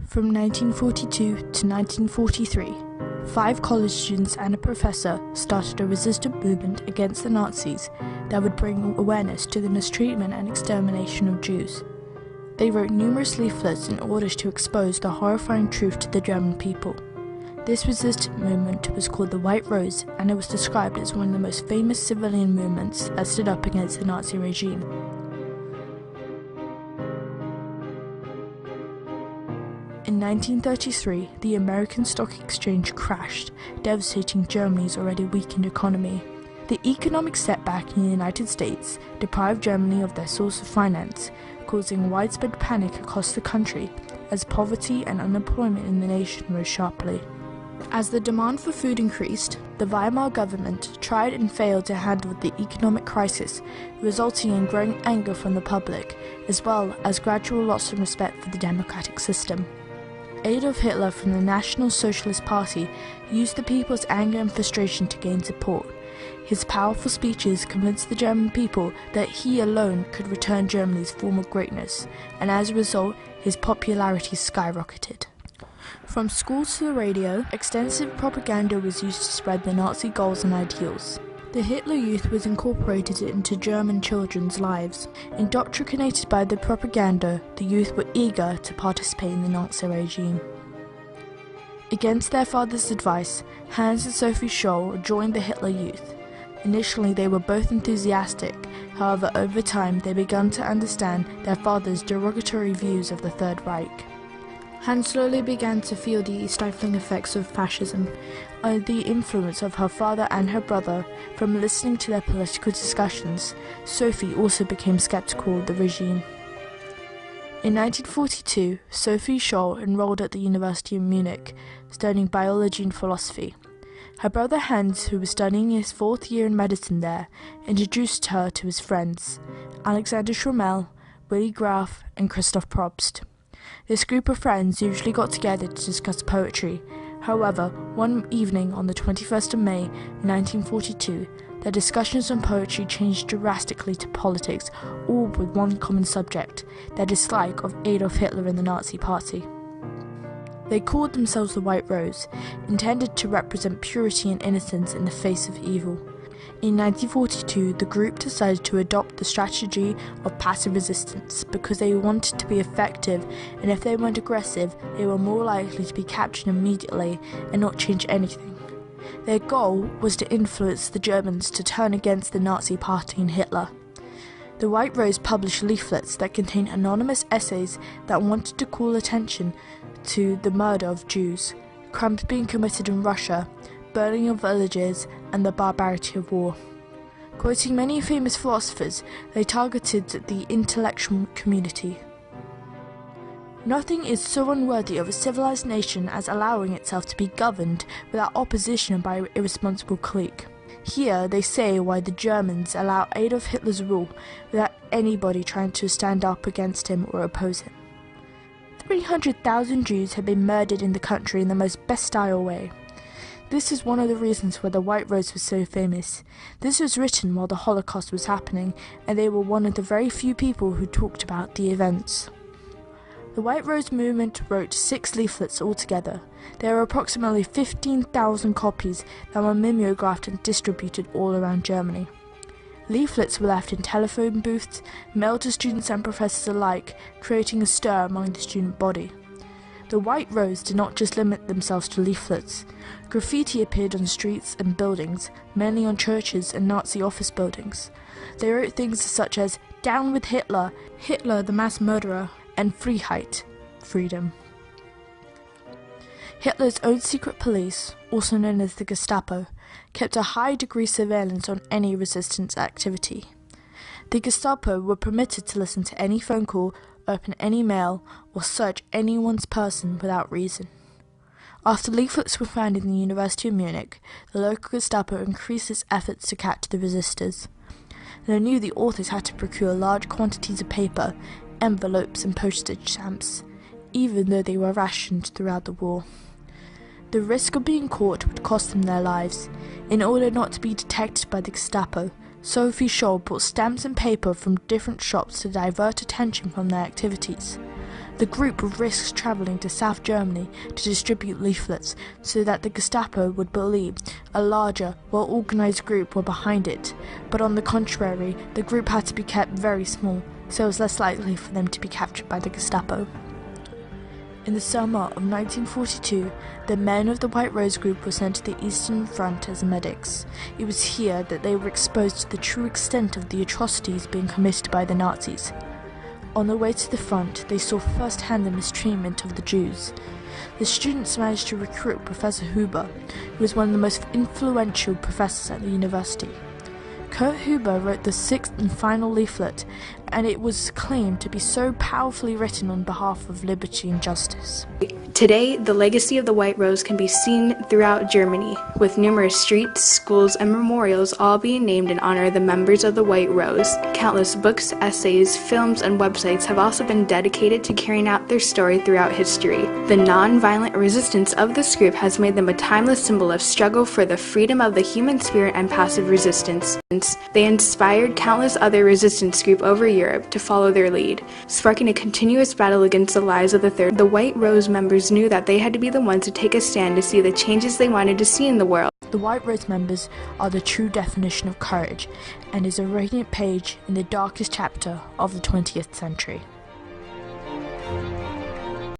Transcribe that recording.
From 1942 to 1943, 5 college students and a professor started a resistant movement against the Nazis that would bring awareness to the mistreatment and extermination of Jews. They wrote numerous leaflets in order to expose the horrifying truth to the German people. This resistant movement was called the White Rose, and it was described as one of the most famous civilian movements that stood up against the Nazi regime. In 1933, the American stock exchange crashed, devastating Germany's already weakened economy. The economic setback in the United States deprived Germany of their source of finance, causing widespread panic across the country as poverty and unemployment in the nation rose sharply. As the demand for food increased, the Weimar government tried and failed to handle the economic crisis, resulting in growing anger from the public, as well as gradual loss of respect for the democratic system. Adolf Hitler from the National Socialist Party used the people's anger and frustration to gain support. His powerful speeches convinced the German people that he alone could return Germany's former greatness, and as a result, his popularity skyrocketed. From schools to the radio, extensive propaganda was used to spread the Nazi goals and ideals. The Hitler Youth was incorporated into German children's lives. Indoctrinated by the propaganda, the youth were eager to participate in the Nazi regime. Against their father's advice, Hans and Sophie Scholl joined the Hitler Youth. Initially they were both enthusiastic, however over time they began to understand their father's derogatory views of the Third Reich. Hans slowly began to feel the stifling effects of fascism, under the influence of her father and her brother. From listening to their political discussions, Sophie also became skeptical of the regime. In 1942, Sophie Scholl enrolled at the University of Munich, studying biology and philosophy. Her brother Hans, who was studying his 4th year in medicine there, introduced her to his friends, Alexander Schrommel, Willy Graf, and Christoph Probst. This group of friends usually got together to discuss poetry. However, one evening on the 21st of May 1942, their discussions on poetry changed drastically to politics, all with one common subject, their dislike of Adolf Hitler and the Nazi Party. They called themselves the White Rose, intended to represent purity and innocence in the face of evil. In 1942, the group decided to adopt the strategy of passive resistance because they wanted to be effective, and if they weren't aggressive, they were more likely to be captured immediately and not change anything. Their goal was to influence the Germans to turn against the Nazi Party and Hitler. The White Rose published leaflets that contained anonymous essays that wanted to call attention to the murder of Jews, crimes being committed in Russia, burning of villages, and the barbarity of war. Quoting many famous philosophers, they targeted the intellectual community. Nothing is so unworthy of a civilized nation as allowing itself to be governed without opposition by an irresponsible clique. Here they say why the Germans allow Adolf Hitler's rule without anybody trying to stand up against him or oppose him. 300,000 Jews had been murdered in the country in the most bestial way. This is one of the reasons why the White Rose was so famous. This was written while the Holocaust was happening, and they were one of the very few people who talked about the events. The White Rose movement wrote 6 leaflets altogether. There were approximately 15,000 copies that were mimeographed and distributed all around Germany. Leaflets were left in telephone booths, mailed to students and professors alike, creating a stir among the student body. The White Rose did not just limit themselves to leaflets. Graffiti appeared on streets and buildings, mainly on churches and Nazi office buildings. They wrote things such as "Down with Hitler," "Hitler the mass murderer," and "Freiheit," freedom. Hitler's own secret police, also known as the Gestapo, kept a high degree of surveillance on any resistance activity. The Gestapo were permitted to listen to any phone call, open any mail, or search anyone's person without reason. After leaflets were found in the University of Munich, the local Gestapo increased its efforts to catch the resistors. They knew the authors had to procure large quantities of paper, envelopes and postage stamps, even though they were rationed throughout the war. The risk of being caught would cost them their lives. In order not to be detected by the Gestapo, Sophie Scholl bought stamps and paper from different shops to divert attention from their activities. The group risks travelling to South Germany to distribute leaflets so that the Gestapo would believe a larger, well-organised group were behind it, but on the contrary, the group had to be kept very small, so it was less likely for them to be captured by the Gestapo. In the summer of 1942, the men of the White Rose Group were sent to the Eastern Front as medics. It was here that they were exposed to the true extent of the atrocities being committed by the Nazis. On the way to the front, they saw firsthand the mistreatment of the Jews. The students managed to recruit Professor Huber, who was one of the most influential professors at the university. Kurt Huber wrote the sixth and final leaflet, and it was claimed to be so powerfully written on behalf of liberty and justice. Today, the legacy of the White Rose can be seen throughout Germany, with numerous streets, schools, and memorials all being named in honor of the members of the White Rose. Countless books, essays, films, and websites have also been dedicated to carrying out their story throughout history. The non-violent resistance of this group has made them a timeless symbol of struggle for the freedom of the human spirit and passive resistance. They inspired countless other resistance groups over Europe to follow their lead, sparking a continuous battle against the lies of the third. The White Rose members knew that they had to be the ones to take a stand to see the changes they wanted to see in the world. The White Rose members are the true definition of courage, and is a radiant page in the darkest chapter of the 20th century.